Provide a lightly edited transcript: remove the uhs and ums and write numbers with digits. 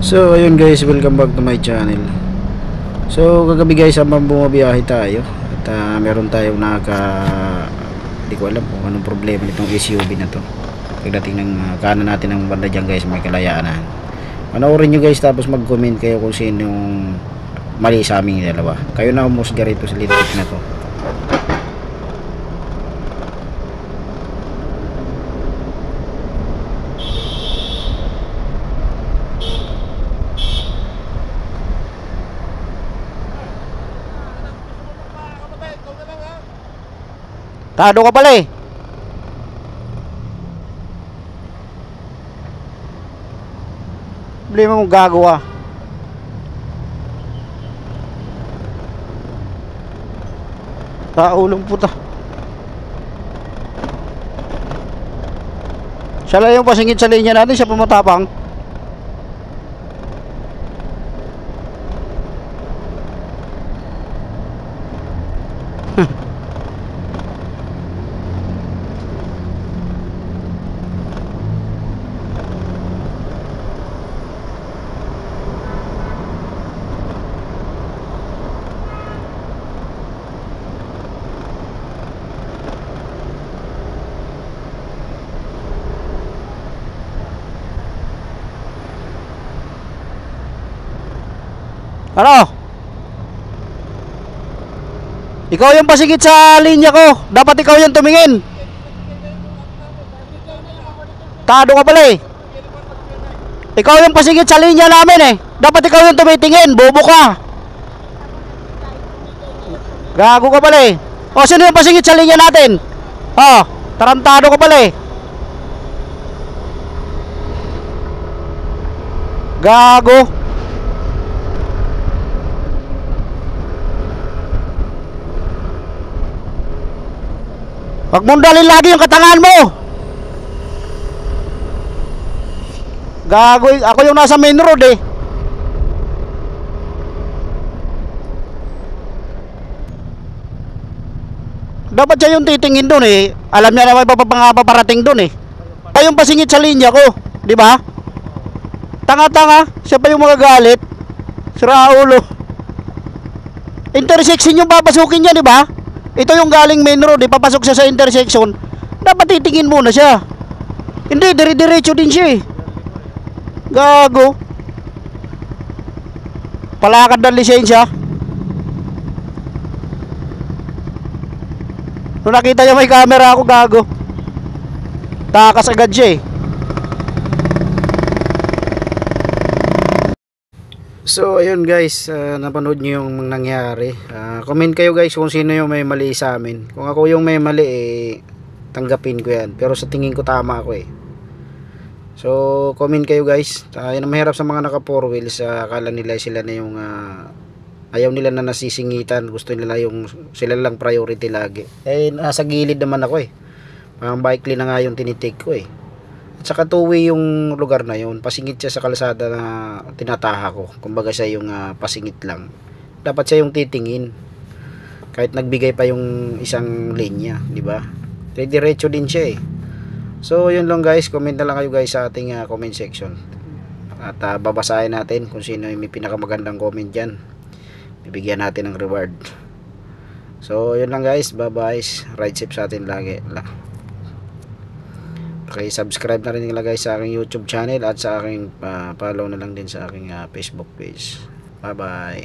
So ayun guys, welcome back to my channel. So kagabi guys, habang bumabiyahe tayo at meron tayong di ko alam kung anong problema nitong SUV na to. Pagdating ng kanan natin ng banda dyan guys, may kalayaan. Panoorin nyo guys, tapos mag comment kayo kung sino yung mali sa aming dalawa. Kayo na umusga rito sa lintik na to. Tado ka pala eh. Problema mong gagawa. Taulong puta. Siya lang yung pasingit sa linya natin, siya pumatapang. Ano? Ikaw yung pasingit sa linya ko. Dapat ikaw yung tumingin. Tado ka pala eh. Ikaw yung pasingit sa linya namin eh. Dapat ikaw yung tumitingin. Bobo ka. Gago ka pala eh. O sino yung pasingit sa linya natin? Tarantado ka pala eh. Gago. Wag mong dalhin lagi yung katangahan mo. Gago, ako yung nasa main road eh. Dapat siya yung titingin doon eh. Alam niya na may paparating doon eh. Ay yung pasingit sa linya ko, di ba? Tanga-tanga, siya pa yung magagalit. Sira ulo. Intersection yung papasukin niya, di ba? Ito yung galing main road, papasok siya sa intersection. Dapat titingin muna siya. Hindi, dire-diretso din siya eh. Gago. Palakad ng lisensya. Nung nakita niya may camera ako, gago. Takas agad siya eh. So ayun guys, napanood nyo yung nangyari. Comment kayo guys kung sino yung may mali sa amin. Kung ako yung may mali tanggapin ko yan. Pero sa tingin ko tama ako eh. So comment kayo guys. Yan ang mahirap sa mga naka 4 wheels. Akala nila sila na yung ayaw nila na nasisingitan. Gusto nila yung sila lang priority lagi. Nasa gilid naman ako eh. Parang bike lane na nga yung tinitake ko eh. At saka two-way yung lugar na yun. Pasingit siya sa kalsada na tinataha ko. Kumbaga siya yung pasingit lang. Dapat siya yung titingin. Kahit nagbigay pa yung isang linya, di ba? Diretso din siya eh. So yun lang guys, comment na lang kayo guys sa ating comment section. At babasahin natin kung sino yung may pinakamagandang comment diyan. Bibigyan natin ng reward. So yun lang guys, bye-bye. Ride safe sa atin lagi. Okay, subscribe na rin nila guys sa aking YouTube channel at sa aking follow na lang din sa aking Facebook page. Bye bye.